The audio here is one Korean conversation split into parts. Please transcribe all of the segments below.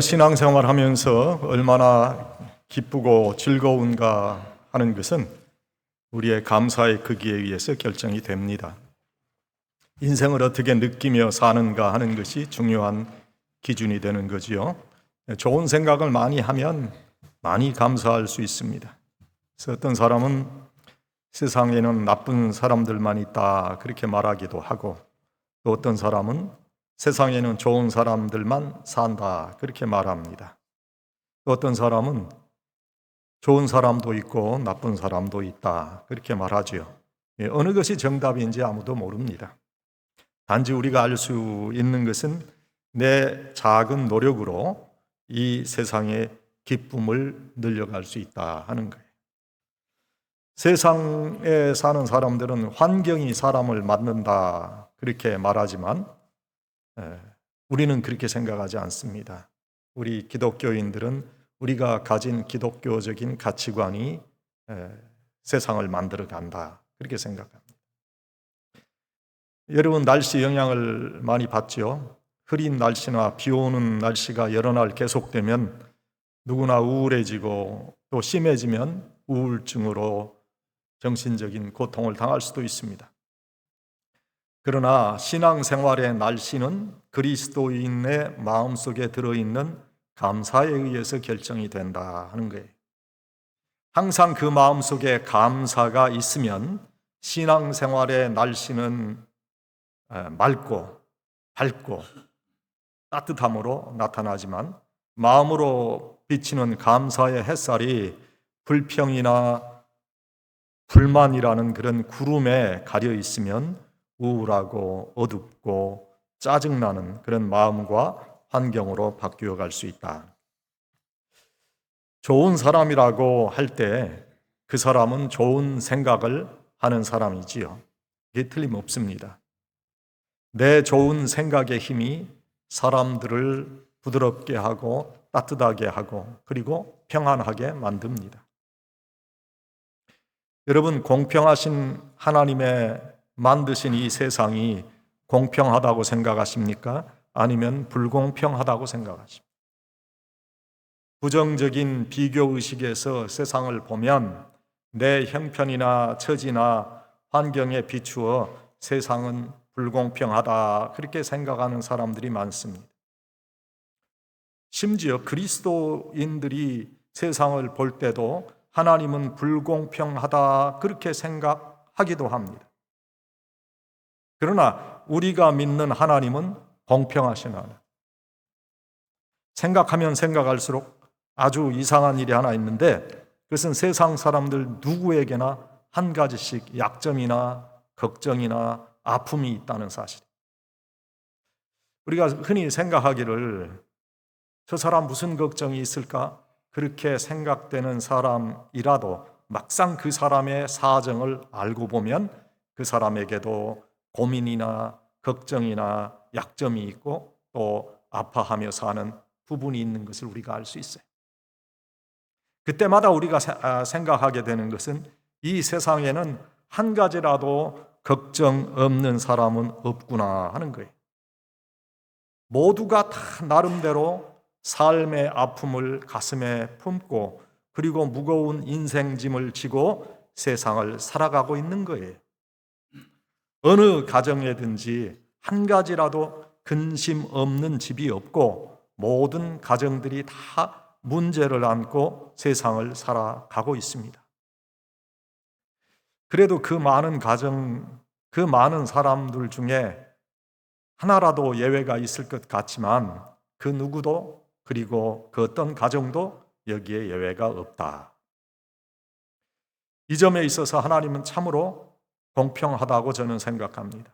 신앙생활 하면서 얼마나 기쁘고 즐거운가 하는 것은 우리의 감사의 크기에 의해서 결정이 됩니다. 인생을 어떻게 느끼며 사는가 하는 것이 중요한 기준이 되는 거지요. 좋은 생각을 많이 하면 많이 감사할 수 있습니다. 그래서 어떤 사람은 세상에는 나쁜 사람들만 있다 그렇게 말하기도 하고, 또 어떤 사람은 세상에는 좋은 사람들만 산다 그렇게 말합니다. 또 어떤 사람은 좋은 사람도 있고 나쁜 사람도 있다 그렇게 말하죠. 어느 것이 정답인지 아무도 모릅니다. 단지 우리가 알 수 있는 것은 내 작은 노력으로 이 세상의 기쁨을 늘려갈 수 있다 하는 거예요. 세상에 사는 사람들은 환경이 사람을 만든다 그렇게 말하지만 우리는 그렇게 생각하지 않습니다. 우리 기독교인들은 우리가 가진 기독교적인 가치관이 세상을 만들어 간다 그렇게 생각합니다. 여러분, 날씨 영향을 많이 받죠. 흐린 날씨나 비 오는 날씨가 여러 날 계속되면 누구나 우울해지고, 또 심해지면 우울증으로 정신적인 고통을 당할 수도 있습니다. 그러나 신앙생활의 날씨는 그리스도인의 마음속에 들어있는 감사에 의해서 결정이 된다 하는 거예요. 항상 그 마음속에 감사가 있으면 신앙생활의 날씨는 맑고 밝고 따뜻함으로 나타나지만, 마음으로 비치는 감사의 햇살이 불평이나 불만이라는 그런 구름에 가려 있으면 우울하고 어둡고 짜증나는 그런 마음과 환경으로 바뀌어 갈 수 있다. 좋은 사람이라고 할 때 그 사람은 좋은 생각을 하는 사람이지요. 이게 틀림없습니다. 내 좋은 생각의 힘이 사람들을 부드럽게 하고 따뜻하게 하고 그리고 평안하게 만듭니다. 여러분, 공평하신 하나님의 만드신 이 세상이 공평하다고 생각하십니까? 아니면 불공평하다고 생각하십니까? 부정적인 비교의식에서 세상을 보면 내 형편이나 처지나 환경에 비추어 세상은 불공평하다 그렇게 생각하는 사람들이 많습니다. 심지어 그리스도인들이 세상을 볼 때도 하나님은 불공평하다 그렇게 생각하기도 합니다. 그러나 우리가 믿는 하나님은 공평하신 하나님. 생각하면 생각할수록 아주 이상한 일이 하나 있는데, 그것은 세상 사람들 누구에게나 한 가지씩 약점이나 걱정이나 아픔이 있다는 사실. 우리가 흔히 생각하기를 저 사람 무슨 걱정이 있을까? 그렇게 생각되는 사람이라도 막상 그 사람의 사정을 알고 보면 그 사람에게도 고민이나 걱정이나 약점이 있고 또 아파하며 사는 부분이 있는 것을 우리가 알 수 있어요. 그때마다 우리가 생각하게 되는 것은 이 세상에는 한 가지라도 걱정 없는 사람은 없구나 하는 거예요. 모두가 다 나름대로 삶의 아픔을 가슴에 품고 그리고 무거운 인생짐을 지고 세상을 살아가고 있는 거예요. 어느 가정에든지 한 가지라도 근심 없는 집이 없고 모든 가정들이 다 문제를 안고 세상을 살아가고 있습니다. 그래도 그 많은 가정, 그 많은 사람들 중에 하나라도 예외가 있을 것 같지만 그 누구도, 그리고 그 어떤 가정도 여기에 예외가 없다. 이 점에 있어서 하나님은 참으로 공평하다고 저는 생각합니다.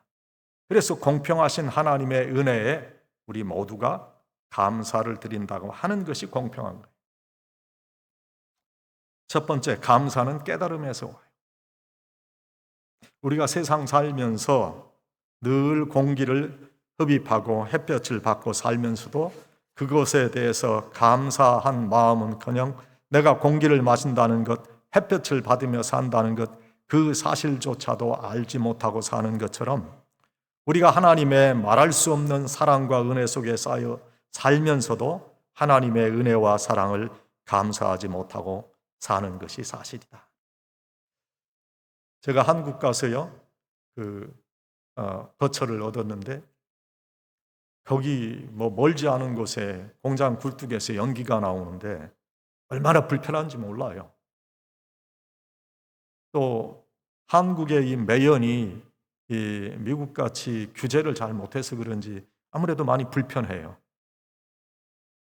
그래서 공평하신 하나님의 은혜에 우리 모두가 감사를 드린다고 하는 것이 공평한 거예요. 첫 번째, 감사는 깨달음에서 와요. 우리가 세상 살면서 늘 공기를 흡입하고 햇볕을 받고 살면서도 그것에 대해서 감사한 마음은커녕 내가 공기를 마신다는 것, 햇볕을 받으며 산다는 것, 그 사실조차도 알지 못하고 사는 것처럼 우리가 하나님의 말할 수 없는 사랑과 은혜 속에 쌓여 살면서도 하나님의 은혜와 사랑을 감사하지 못하고 사는 것이 사실이다. 제가 한국 가서요, 거처를 얻었는데, 거기 멀지 않은 곳에 공장 굴뚝에서 연기가 나오는데 얼마나 불편한지 몰라요. 또 한국의 이 매연이 미국같이 규제를 잘 못해서 그런지 아무래도 많이 불편해요.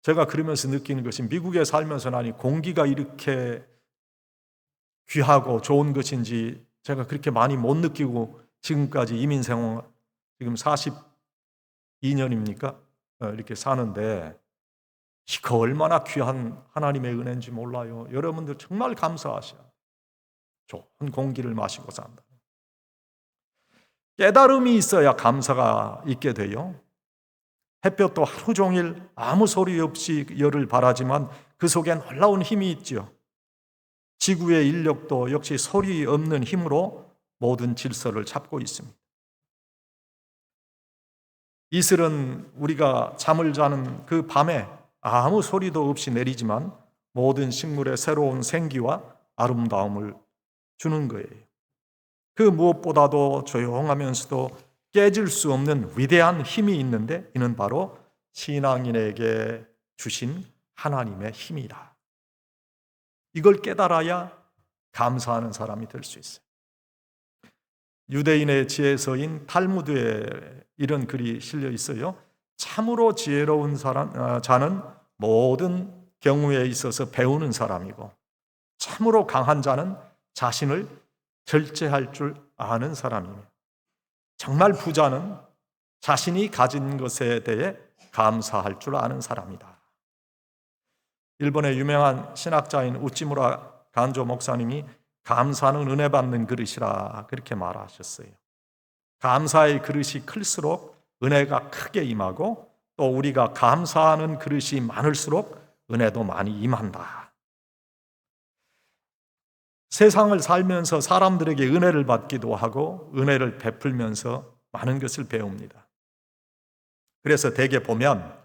제가 그러면서 느끼는 것이, 미국에 살면서 아니 공기가 이렇게 귀하고 좋은 것인지 제가 그렇게 많이 못 느끼고 지금까지 이민 생활 지금 42년입니까? 이렇게 사는데 그 얼마나 귀한 하나님의 은혜인지 몰라요. 여러분들 정말 감사하셔요. 좋은 공기를 마시고 산다. 깨달음이 있어야 감사가 있게 돼요. 햇볕도 하루 종일 아무 소리 없이 열을 발하지만 그 속에 놀라운 힘이 있죠. 지구의 인력도 역시 소리 없는 힘으로 모든 질서를 잡고 있습니다. 이슬은 우리가 잠을 자는 그 밤에 아무 소리도 없이 내리지만 모든 식물의 새로운 생기와 아름다움을 주는 거예요. 그 무엇보다도 조용하면서도 깨질 수 없는 위대한 힘이 있는데, 이는 바로 신앙인에게 주신 하나님의 힘이다. 이걸 깨달아야 감사하는 사람이 될 수 있어요. 유대인의 지혜서인 탈무드에 이런 글이 실려 있어요. 참으로 지혜로운 자는 모든 경우에 있어서 배우는 사람이고, 참으로 강한 자는 자신을 절제할 줄 아는 사람이며, 정말 부자는 자신이 가진 것에 대해 감사할 줄 아는 사람이다. 일본의 유명한 신학자인 우찌무라 간조 목사님이 감사는 은혜 받는 그릇이라 그렇게 말하셨어요. 감사의 그릇이 클수록 은혜가 크게 임하고, 또 우리가 감사하는 그릇이 많을수록 은혜도 많이 임한다. 세상을 살면서 사람들에게 은혜를 받기도 하고 은혜를 베풀면서 많은 것을 배웁니다. 그래서 대개 보면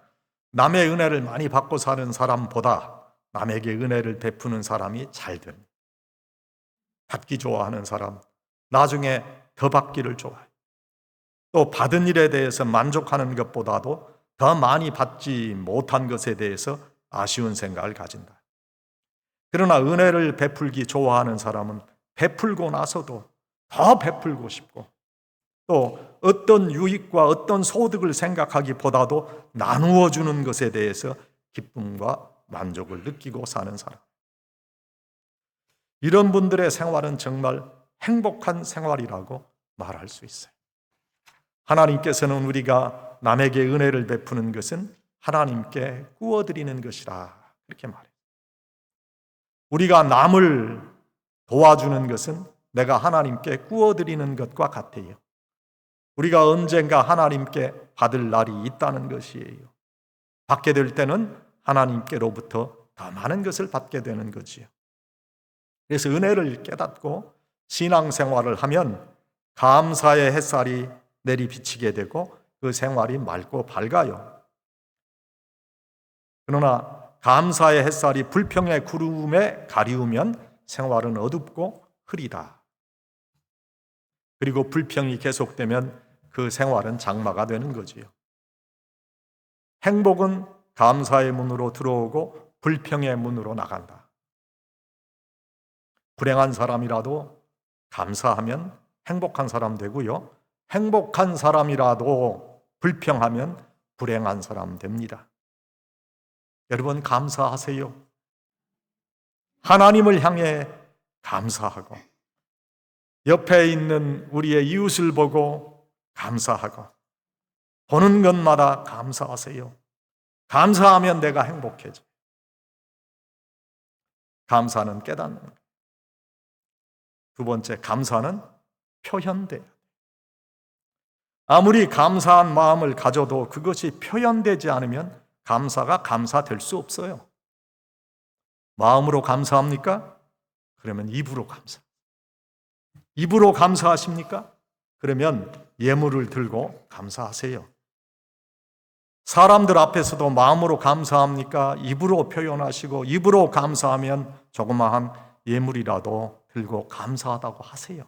남의 은혜를 많이 받고 사는 사람보다 남에게 은혜를 베푸는 사람이 잘 됩니다. 받기 좋아하는 사람, 나중에 더 받기를 좋아해요. 또 받은 일에 대해서 만족하는 것보다도 더 많이 받지 못한 것에 대해서 아쉬운 생각을 가진다. 그러나 은혜를 베풀기 좋아하는 사람은 베풀고 나서도 더 베풀고 싶고, 또 어떤 유익과 어떤 소득을 생각하기보다도 나누어 주는 것에 대해서 기쁨과 만족을 느끼고 사는 사람. 이런 분들의 생활은 정말 행복한 생활이라고 말할 수 있어요. 하나님께서는 우리가 남에게 은혜를 베푸는 것은 하나님께 구워드리는 것이라 그렇게 말해요. 우리가 남을 도와주는 것은 내가 하나님께 구워드리는 것과 같아요. 우리가 언젠가 하나님께 받을 날이 있다는 것이에요. 받게 될 때는 하나님께로부터 더 많은 것을 받게 되는 거지요. 그래서 은혜를 깨닫고 신앙생활을 하면 감사의 햇살이 내리비치게 되고 그 생활이 맑고 밝아요. 그러나 감사의 햇살이 불평의 구름에 가리우면 생활은 어둡고 흐리다. 그리고 불평이 계속되면 그 생활은 장마가 되는 거지요. 행복은 감사의 문으로 들어오고 불평의 문으로 나간다. 불행한 사람이라도 감사하면 행복한 사람 되고요. 행복한 사람이라도 불평하면 불행한 사람 됩니다. 여러분 감사하세요. 하나님을 향해 감사하고, 옆에 있는 우리의 이웃을 보고 감사하고, 보는 것마다 감사하세요. 감사하면 내가 행복해져. 감사는 깨닫는 것. 두 번째, 감사는 표현돼야 돼. 아무리 감사한 마음을 가져도 그것이 표현되지 않으면 감사가 감사될 수 없어요. 마음으로 감사합니까? 그러면 입으로 감사. 입으로 감사하십니까? 그러면 예물을 들고 감사하세요. 사람들 앞에서도 마음으로 감사합니까? 입으로 표현하시고 입으로 감사하면 조그마한 예물이라도 들고 감사하다고 하세요.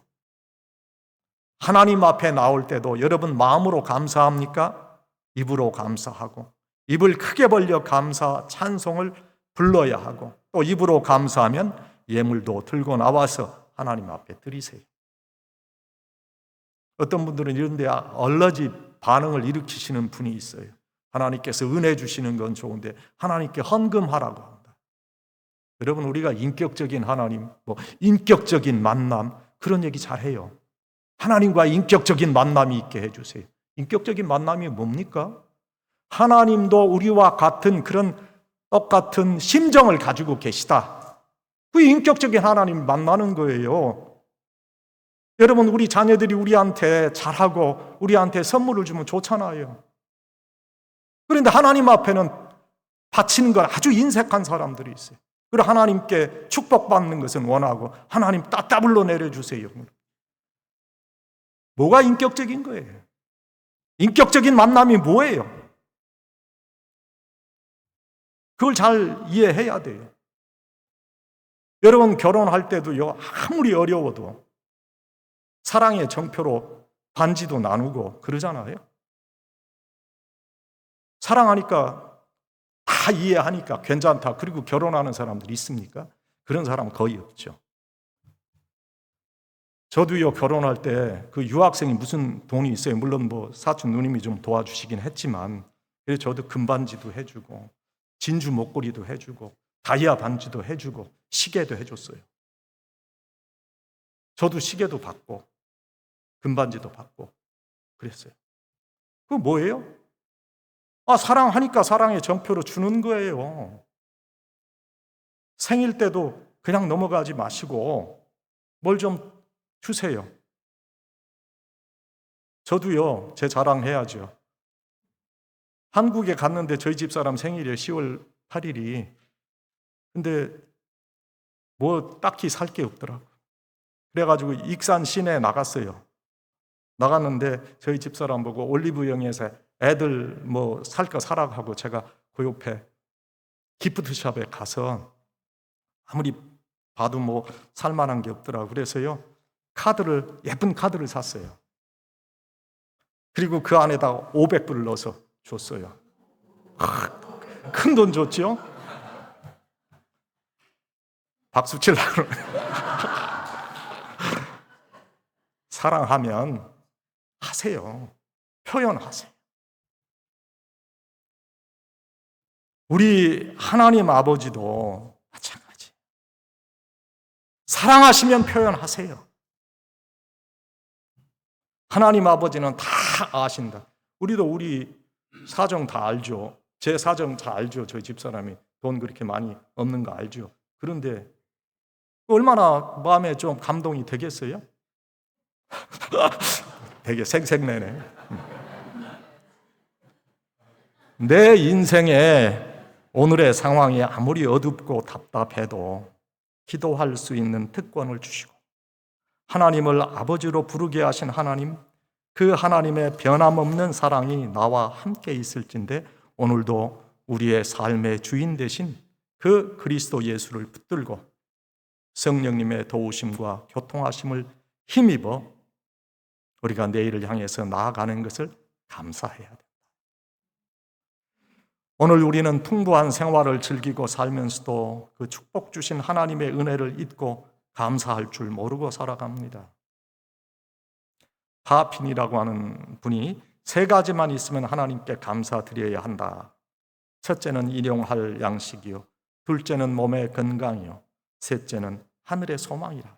하나님 앞에 나올 때도 여러분 마음으로 감사합니까? 입으로 감사하고 입을 크게 벌려 감사 찬송을 불러야 하고 또 입으로 감사하면 예물도 들고 나와서 하나님 앞에 드리세요. 어떤 분들은 이런 데 얼러지 반응을 일으키시는 분이 있어요. 하나님께서 은혜 주시는 건 좋은데 하나님께 헌금하라고 합니다. 여러분, 우리가 인격적인 하나님, 인격적인 만남, 그런 얘기 잘해요. 하나님과 인격적인 만남이 있게 해주세요. 인격적인 만남이 뭡니까? 하나님도 우리와 같은 그런 똑같은 심정을 가지고 계시다. 그 인격적인 하나님 만나는 거예요. 여러분, 우리 자녀들이 우리한테 잘하고 우리한테 선물을 주면 좋잖아요. 그런데 하나님 앞에는 바치는 건 아주 인색한 사람들이 있어요. 그리고 하나님께 축복받는 것은 원하고 하나님 따따블로 내려주세요. 뭐가 인격적인 거예요? 인격적인 만남이 뭐예요? 그걸 잘 이해해야 돼요. 여러분, 결혼할 때도요, 아무리 어려워도 사랑의 정표로 반지도 나누고 그러잖아요. 사랑하니까 다 이해하니까 괜찮다. 그리고 결혼하는 사람들이 있습니까? 그런 사람 거의 없죠. 저도요, 결혼할 때 그 유학생이 무슨 돈이 있어요. 물론 사촌 누님이 좀 도와주시긴 했지만, 그래서 저도 금반지도 해주고, 진주 목걸이도 해주고, 다이아 반지도 해주고, 시계도 해줬어요. 저도 시계도 받고, 금반지도 받고, 그랬어요. 그거 뭐예요? 사랑하니까 사랑의 정표로 주는 거예요. 생일 때도 그냥 넘어가지 마시고 뭘 좀 주세요. 저도요, 제 자랑해야죠. 한국에 갔는데 저희 집사람 생일이에요. 10월 8일이. 근데 딱히 살 게 없더라고요. 그래가지고 익산 시내에 나갔어요. 나갔는데 저희 집사람 보고 올리브영에서 애들 살 거 사라고 하고 제가 그 옆에 기프트샵에 가서 아무리 봐도 살만한 게 없더라고요. 그래서요, 예쁜 카드를 샀어요. 그리고 그 안에다가 500불을 넣어서 줬어요. 큰 돈 줬죠? 박수 치려고. 사랑하면 하세요. 표현하세요. 우리 하나님 아버지도 마찬가지. 사랑하시면 표현하세요. 하나님 아버지는 다 아신다. 우리도 우리 사정 다 알죠. 제 사정 다 알죠. 저희 집사람이 돈 그렇게 많이 없는 거 알죠. 그런데 얼마나 마음에 좀 감동이 되겠어요? 되게 생색내네. 내 인생에 오늘의 상황이 아무리 어둡고 답답해도 기도할 수 있는 특권을 주시고 하나님을 아버지로 부르게 하신 하나님, 그 하나님의 변함없는 사랑이 나와 함께 있을진데 오늘도 우리의 삶의 주인 되신 그 그리스도 예수를 붙들고 성령님의 도우심과 교통하심을 힘입어 우리가 내일을 향해서 나아가는 것을 감사해야 됩니다. 오늘 우리는 풍부한 생활을 즐기고 살면서도 그 축복 주신 하나님의 은혜를 잊고 감사할 줄 모르고 살아갑니다. 하핀이라고 하는 분이 3가지만 있으면 하나님께 감사드려야 한다. 첫째는 일용할 양식이요, 둘째는 몸의 건강이요, 셋째는 하늘의 소망이라.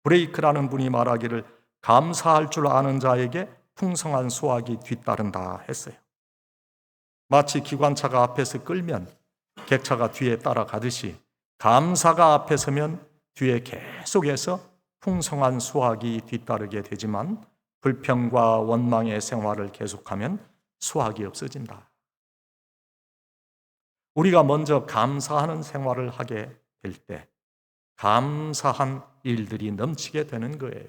브레이크라는 분이 말하기를 감사할 줄 아는 자에게 풍성한 수확이 뒤따른다 했어요. 마치 기관차가 앞에서 끌면 객차가 뒤에 따라가듯이 감사가 앞에 서면 뒤에 계속해서 풍성한 수확이 뒤따르게 되지만 불평과 원망의 생활을 계속하면 수확이 없어진다. 우리가 먼저 감사하는 생활을 하게 될 때 감사한 일들이 넘치게 되는 거예요.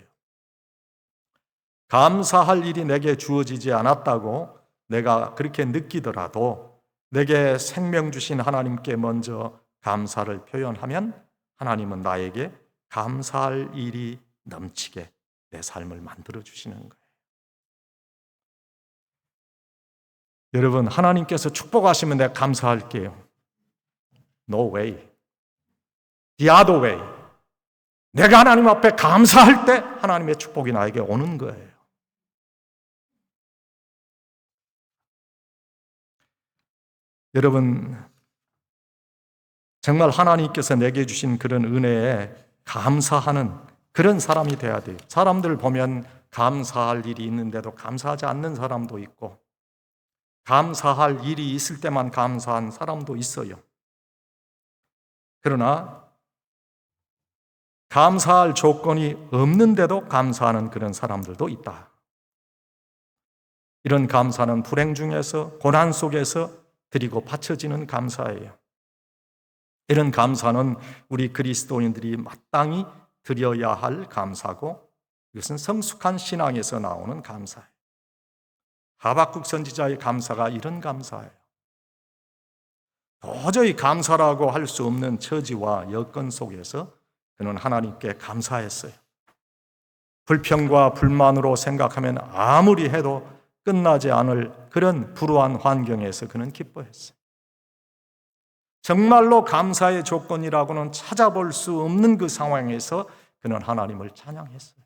감사할 일이 내게 주어지지 않았다고 내가 그렇게 느끼더라도 내게 생명 주신 하나님께 먼저 감사를 표현하면 하나님은 나에게 감사할 일이 넘치게 내 삶을 만들어 주시는 거예요. 여러분, 하나님께서 축복하시면 내가 감사할게요. No way. The other way. 내가 하나님 앞에 감사할 때 하나님의 축복이 나에게 오는 거예요. 여러분, 정말 하나님께서 내게 주신 그런 은혜에 감사하는 그런 사람이 돼야 돼요. 사람들 보면 감사할 일이 있는데도 감사하지 않는 사람도 있고, 감사할 일이 있을 때만 감사한 사람도 있어요. 그러나 감사할 조건이 없는데도 감사하는 그런 사람들도 있다. 이런 감사는 불행 중에서, 고난 속에서 드리고 바쳐지는 감사예요. 이런 감사는 우리 그리스도인들이 마땅히 드려야 할 감사고, 이것은 성숙한 신앙에서 나오는 감사예요. 하박국 선지자의 감사가 이런 감사예요. 도저히 감사라고 할 수 없는 처지와 여건 속에서 그는 하나님께 감사했어요. 불평과 불만으로 생각하면 아무리 해도 끝나지 않을 그런 불우한 환경에서 그는 기뻐했어요. 정말로 감사의 조건이라고는 찾아볼 수 없는 그 상황에서 그는 하나님을 찬양했어요.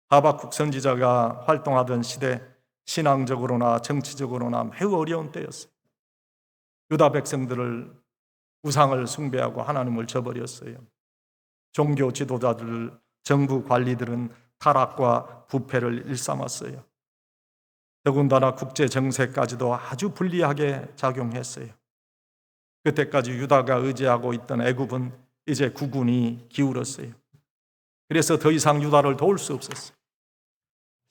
하박국 선지자가 활동하던 시대, 신앙적으로나 정치적으로나 매우 어려운 때였어요. 유다 백성들을 우상을 숭배하고 하나님을 저버렸어요. 종교 지도자들, 정부 관리들은 타락과 부패를 일삼았어요. 더군다나 국제 정세까지도 아주 불리하게 작용했어요. 그때까지 유다가 의지하고 있던 애굽은 이제 국군이 기울었어요. 그래서 더 이상 유다를 도울 수 없었어요.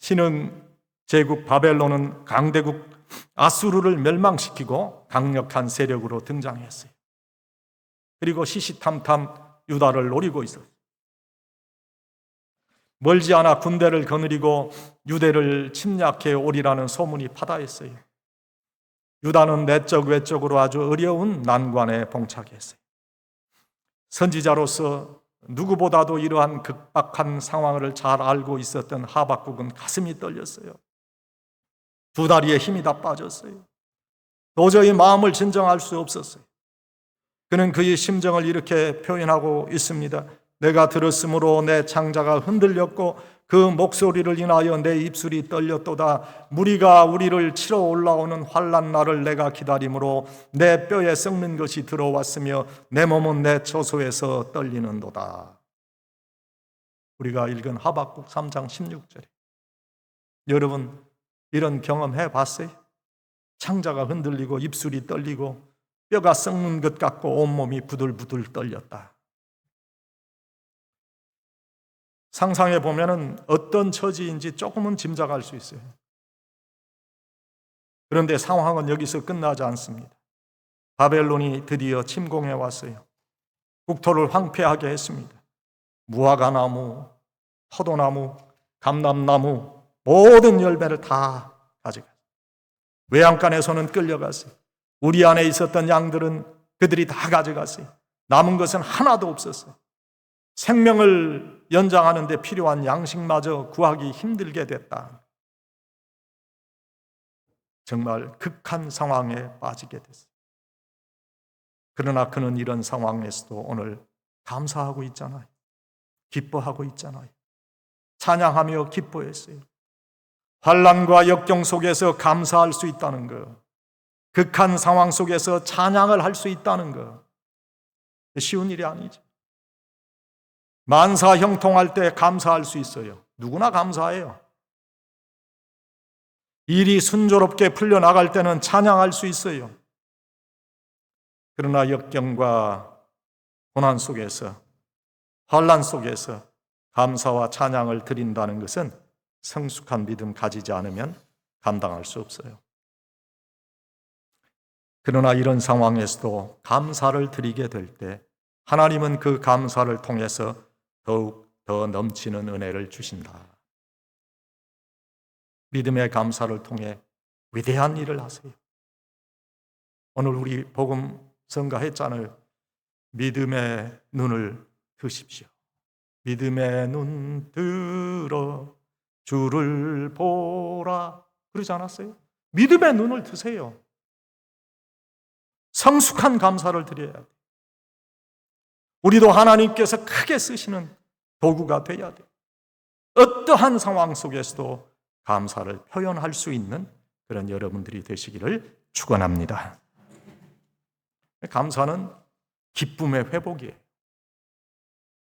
신흥 제국 바벨론은 강대국 아수르를 멸망시키고 강력한 세력으로 등장했어요. 그리고 시시탐탐 유다를 노리고 있었어요. 멀지 않아 군대를 거느리고 유대를 침략해 오리라는 소문이 파다했어요. 유다는 내적 외적으로 아주 어려운 난관에 봉착했어요. 선지자로서 누구보다도 이러한 극박한 상황을 잘 알고 있었던 하박국은 가슴이 떨렸어요. 두 다리에 힘이 다 빠졌어요. 도저히 마음을 진정할 수 없었어요. 그는 그의 심정을 이렇게 표현하고 있습니다. 내가 들었으므로 내 창자가 흔들렸고 그 목소리를 인하여 내 입술이 떨렸도다. 무리가 우리를 치러 올라오는 환난 날을 내가 기다림으로 내 뼈에 썩는 것이 들어왔으며 내 몸은 내 처소에서 떨리는도다. 우리가 읽은 하박국 3장 16절에 여러분 이런 경험 해봤어요? 창자가 흔들리고 입술이 떨리고 뼈가 썩는 것 같고 온몸이 부들부들 떨렸다. 상상해 보면 어떤 처지인지 조금은 짐작할 수 있어요. 그런데 상황은 여기서 끝나지 않습니다. 바벨론이 드디어 침공해 왔어요. 국토를 황폐하게 했습니다. 무화과나무, 포도나무, 감람나무 모든 열매를 다 가져갔어요. 외양간에서는 끌려갔어요. 우리 안에 있었던 양들은 그들이 다 가져갔어요. 남은 것은 하나도 없었어요. 생명을 연장하는 데 필요한 양식마저 구하기 힘들게 됐다. 정말 극한 상황에 빠지게 됐어요. 그러나 그는 이런 상황에서도 오늘 감사하고 있잖아요. 기뻐하고 있잖아요. 찬양하며 기뻐했어요. 환난과 역경 속에서 감사할 수 있다는 것, 극한 상황 속에서 찬양을 할 수 있다는 것, 쉬운 일이 아니죠. 만사 형통할 때 감사할 수 있어요. 누구나 감사해요. 일이 순조롭게 풀려나갈 때는 찬양할 수 있어요. 그러나 역경과 고난 속에서, 환난 속에서 감사와 찬양을 드린다는 것은 성숙한 믿음 가지지 않으면 감당할 수 없어요. 그러나 이런 상황에서도 감사를 드리게 될 때 하나님은 그 감사를 통해서 더욱 더 넘치는 은혜를 주신다. 믿음의 감사를 통해 위대한 일을 하세요. 오늘 우리 복음 선가했잖아요. 믿음의 눈을 드십시오. 믿음의 눈 들어 주를 보라. 그러지 않았어요? 믿음의 눈을 드세요. 성숙한 감사를 드려야 돼요. 우리도 하나님께서 크게 쓰시는 도구가 돼야 돼요. 어떠한 상황 속에서도 감사를 표현할 수 있는 그런 여러분들이 되시기를 축원합니다. 감사는 기쁨의 회복이에요.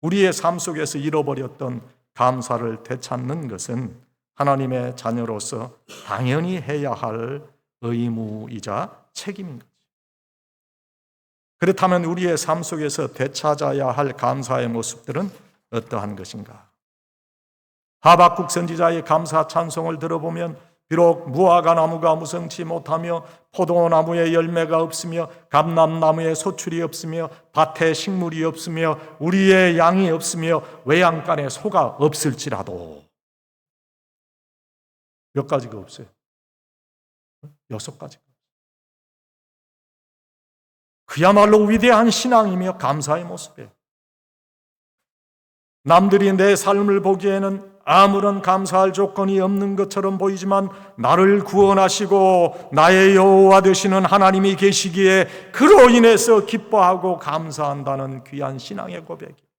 우리의 삶 속에서 잃어버렸던 감사를 되찾는 것은 하나님의 자녀로서 당연히 해야 할 의무이자 책임인 거죠. 그렇다면 우리의 삶 속에서 되찾아야 할 감사의 모습들은 어떠한 것인가? 하박국 선지자의 감사 찬송을 들어보면 비록 무화과 나무가 무성치 못하며 포도나무에 열매가 없으며 감람나무에 소출이 없으며 밭에 식물이 없으며 우리의 양이 없으며 외양간에 소가 없을지라도 몇 가지가 없어요? 6가지가. 그야말로 위대한 신앙이며 감사의 모습이에요. 남들이 내 삶을 보기에는 아무런 감사할 조건이 없는 것처럼 보이지만 나를 구원하시고 나의 여호와 되시는 하나님이 계시기에 그로 인해서 기뻐하고 감사한다는 귀한 신앙의 고백이에요.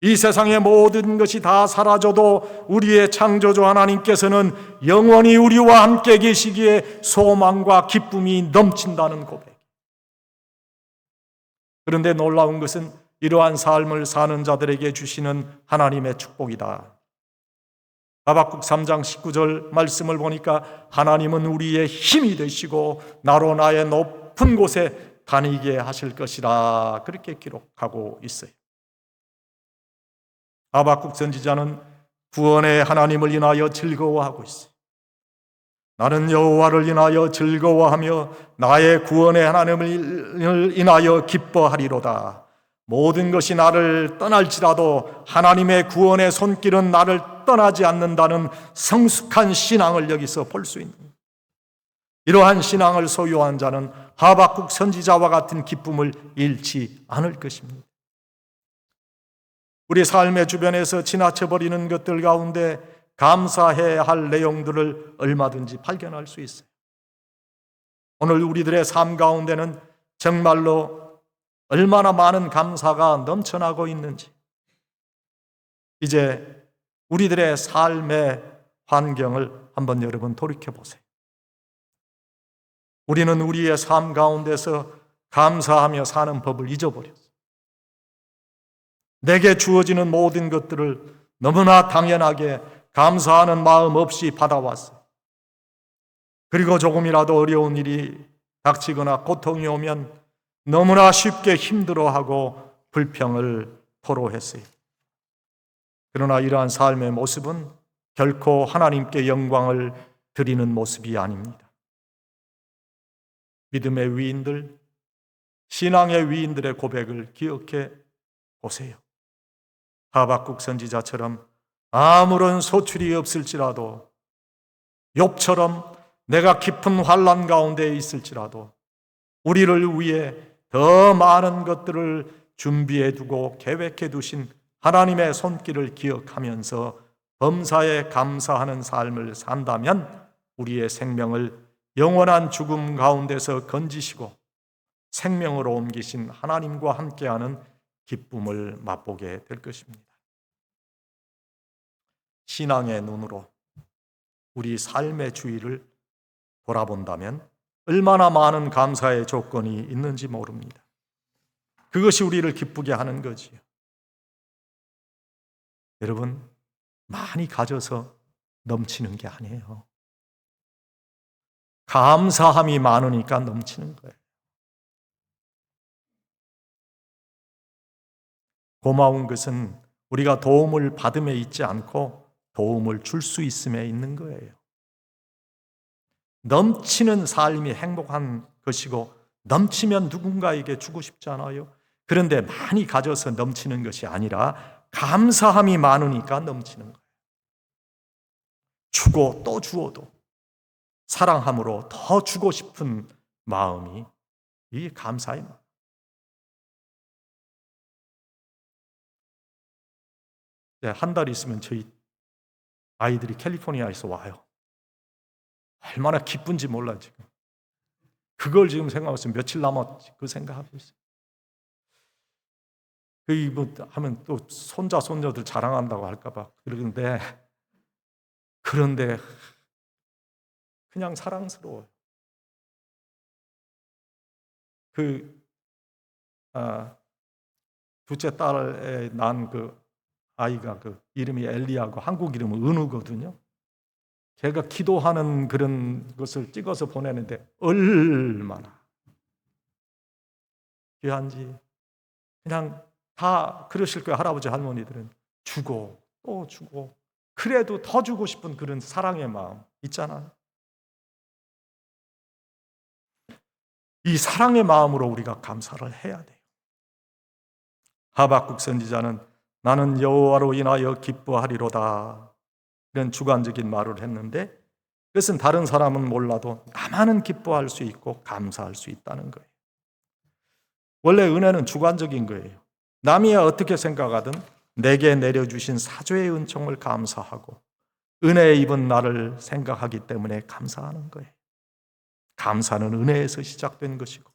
이 세상의 모든 것이 다 사라져도 우리의 창조주 하나님께서는 영원히 우리와 함께 계시기에 소망과 기쁨이 넘친다는 고백. 그런데 놀라운 것은 이러한 삶을 사는 자들에게 주시는 하나님의 축복이다. 하박국 3장 19절 말씀을 보니까 하나님은 우리의 힘이 되시고 나로 나의 높은 곳에 다니게 하실 것이라 그렇게 기록하고 있어요. 하박국 선지자는 구원의 하나님을 인하여 즐거워하고 있어요. 나는 여호와를 인하여 즐거워하며 나의 구원의 하나님을 인하여 기뻐하리로다. 모든 것이 나를 떠날지라도 하나님의 구원의 손길은 나를 떠나지 않는다는 성숙한 신앙을 여기서 볼 수 있는 거예요. 이러한 신앙을 소유한 자는 하박국 선지자와 같은 기쁨을 잃지 않을 것입니다. 우리 삶의 주변에서 지나쳐버리는 것들 가운데 감사해야 할 내용들을 얼마든지 발견할 수 있어요. 오늘 우리들의 삶 가운데는 정말로 얼마나 많은 감사가 넘쳐나고 있는지 이제 우리들의 삶의 환경을 한번 여러분 돌이켜 보세요. 우리는 우리의 삶 가운데서 감사하며 사는 법을 잊어버렸어요. 내게 주어지는 모든 것들을 너무나 당연하게 감사하는 마음 없이 받아왔어요. 그리고 조금이라도 어려운 일이 닥치거나 고통이 오면 너무나 쉽게 힘들어하고 불평을 토로했어요. 그러나 이러한 삶의 모습은 결코 하나님께 영광을 드리는 모습이 아닙니다. 믿음의 위인들, 신앙의 위인들의 고백을 기억해 보세요. 하박국 선지자처럼 아무런 소출이 없을지라도, 욥처럼 내가 깊은 환난 가운데 있을지라도 우리를 위해 더 많은 것들을 준비해 두고 계획해 두신 하나님의 손길을 기억하면서 범사에 감사하는 삶을 산다면 우리의 생명을 영원한 죽음 가운데서 건지시고 생명으로 옮기신 하나님과 함께하는 기쁨을 맛보게 될 것입니다. 신앙의 눈으로 우리 삶의 주위를 돌아본다면 얼마나 많은 감사의 조건이 있는지 모릅니다. 그것이 우리를 기쁘게 하는 거지요. 여러분, 많이 가져서 넘치는 게 아니에요. 감사함이 많으니까 넘치는 거예요. 고마운 것은 우리가 도움을 받음에 있지 않고 도움을 줄 수 있음에 있는 거예요. 넘치는 삶이 행복한 것이고 넘치면 누군가에게 주고 싶지 않아요? 그런데 많이 가져서 넘치는 것이 아니라 감사함이 많으니까 넘치는 거예요. 주고 또 주어도 사랑함으로 더 주고 싶은 마음이 이 감사의 마음. 한 달 있으면 저희 아이들이 캘리포니아에서 와요. 얼마나 기쁜지 몰라 지금. 그걸 지금 생각하고 있어요. 며칠 남았지 그 생각하고 있어요. 뭐 하면 또 손자 손녀들 자랑한다고 할까 봐 그런데 그냥 사랑스러워요. 둘째 딸에 난 그 아이가 이름이 엘리하고 한국 이름은 은우거든요. 걔가 기도하는 그런 것을 찍어서 보내는데 얼마나 귀한지. 그냥 다 그러실 거예요. 할아버지 할머니들은 주고 또 주고 그래도 더 주고 싶은 그런 사랑의 마음 있잖아요. 이 사랑의 마음으로 우리가 감사를 해야 돼요. 하박국 선지자는 나는 여호와로 인하여 기뻐하리로다 이런 주관적인 말을 했는데 그것은 다른 사람은 몰라도 나만은 기뻐할 수 있고 감사할 수 있다는 거예요. 원래 은혜는 주관적인 거예요. 남이 어떻게 생각하든 내게 내려주신 사죄의 은총을 감사하고 은혜에 입은 나를 생각하기 때문에 감사하는 거예요. 감사는 은혜에서 시작된 것이고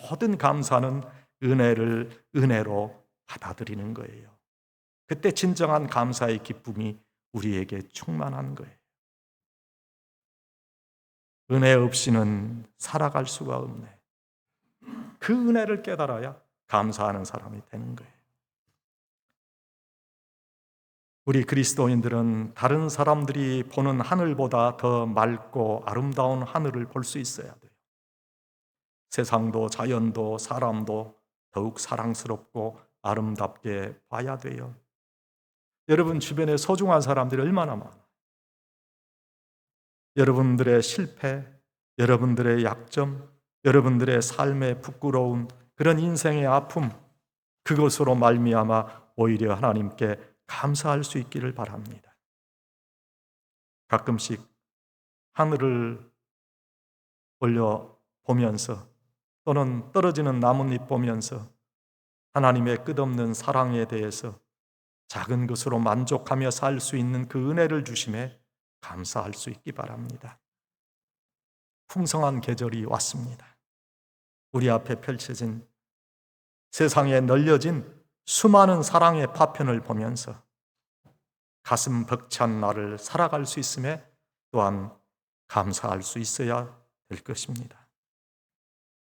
모든 감사는 은혜로 받아들이는 거예요. 그때 진정한 감사의 기쁨이 우리에게 충만한 거예요. 은혜 없이는 살아갈 수가 없네. 그 은혜를 깨달아야 감사하는 사람이 되는 거예요. 우리 그리스도인들은 다른 사람들이 보는 하늘보다 더 맑고 아름다운 하늘을 볼 수 있어야 돼요. 세상도 자연도 사람도 더욱 사랑스럽고 아름답게 봐야 돼요. 여러분 주변에 소중한 사람들이 얼마나 많아요. 여러분들의 실패, 여러분들의 약점, 여러분들의 삶의 부끄러움, 그런 인생의 아픔, 그것으로 말미암아 오히려 하나님께 감사할 수 있기를 바랍니다. 가끔씩 하늘을 올려 보면서 또는 떨어지는 나뭇잎 보면서 하나님의 끝없는 사랑에 대해서 작은 것으로 만족하며 살 수 있는 그 은혜를 주심에 감사할 수 있기 바랍니다. 풍성한 계절이 왔습니다. 우리 앞에 펼쳐진 세상에 널려진 수많은 사랑의 파편을 보면서 가슴 벅찬 날을 살아갈 수 있음에 또한 감사할 수 있어야 될 것입니다.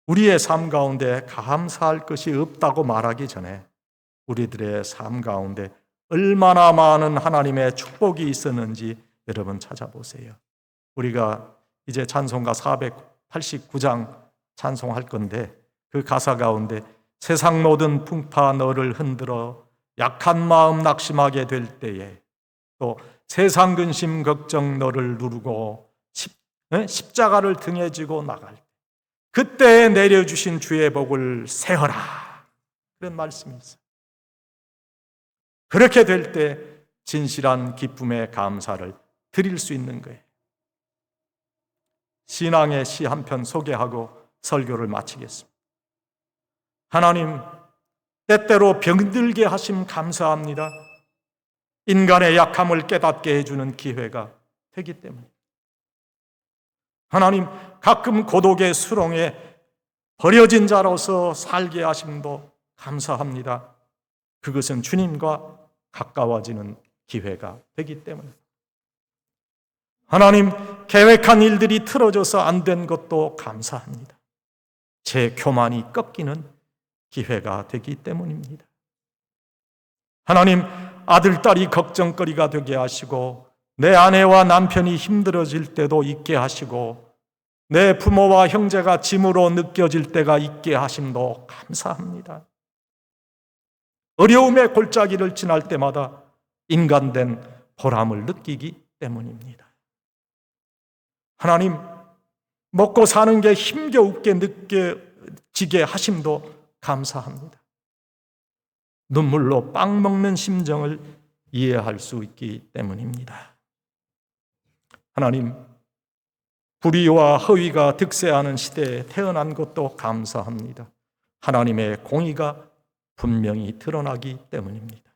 우리의 삶 가운데 감사할 것이 없다고 말하기 전에 우리들의 삶 가운데 얼마나 많은 하나님의 축복이 있었는지 여러분 찾아보세요. 우리가 이제 찬송가 489장 찬송할 건데 그 가사 가운데 세상 모든 풍파 너를 흔들어 약한 마음 낙심하게 될 때에 또 세상 근심 걱정 너를 누르고 십자가를 등에 지고 나갈 때 그때 내려주신 주의 복을 세어라 그런 말씀이 있어요. 그렇게 될 때 진실한 기쁨의 감사를 드릴 수 있는 거예요. 신앙의 시 한 편 소개하고 설교를 마치겠습니다. 하나님, 때때로 병들게 하심 감사합니다. 인간의 약함을 깨닫게 해주는 기회가 되기 때문에. 하나님, 가끔 고독의 수렁에 버려진 자로서 살게 하심도 감사합니다. 그것은 주님과 가까워지는 기회가 되기 때문에. 하나님, 계획한 일들이 틀어져서 안 된 것도 감사합니다. 제 교만이 꺾이는 기회가 되기 때문입니다. 하나님, 아들, 딸이 걱정거리가 되게 하시고 내 아내와 남편이 힘들어질 때도 있게 하시고 내 부모와 형제가 짐으로 느껴질 때가 있게 하심도 감사합니다. 어려움의 골짜기를 지날 때마다 인간된 보람을 느끼기 때문입니다. 하나님, 먹고 사는 게 힘겨우게 느껴지게 하심도 감사합니다. 눈물로 빵 먹는 심정을 이해할 수 있기 때문입니다. 하나님, 불의와 허위가 득세하는 시대에 태어난 것도 감사합니다. 하나님의 공의가 분명히 드러나기 때문입니다.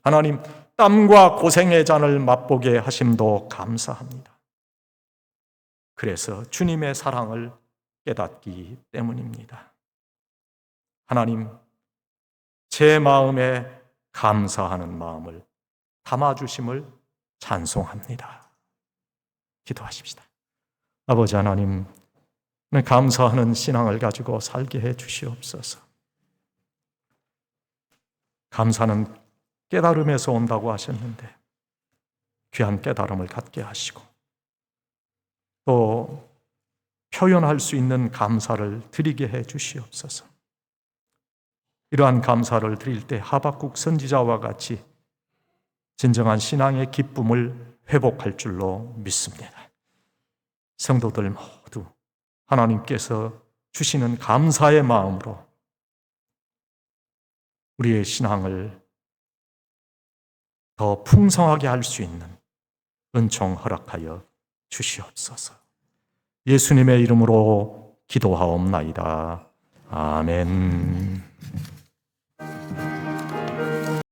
하나님, 땀과 고생의 잔을 맛보게 하심도 감사합니다. 그래서 주님의 사랑을 깨닫기 때문입니다. 하나님, 제 마음에 감사하는 마음을 담아주심을 찬송합니다. 기도하십시다. 아버지 하나님, 감사하는 신앙을 가지고 살게 해 주시옵소서. 감사는 깨달음에서 온다고 하셨는데 귀한 깨달음을 갖게 하시고 또 표현할 수 있는 감사를 드리게 해 주시옵소서. 이러한 감사를 드릴 때 하박국 선지자와 같이 진정한 신앙의 기쁨을 회복할 줄로 믿습니다. 성도들 모두 하나님께서 주시는 감사의 마음으로 우리의 신앙을 더 풍성하게 할 수 있는 은총 허락하여 주시옵소서. 예수님의 이름으로 기도하옵나이다. 아멘.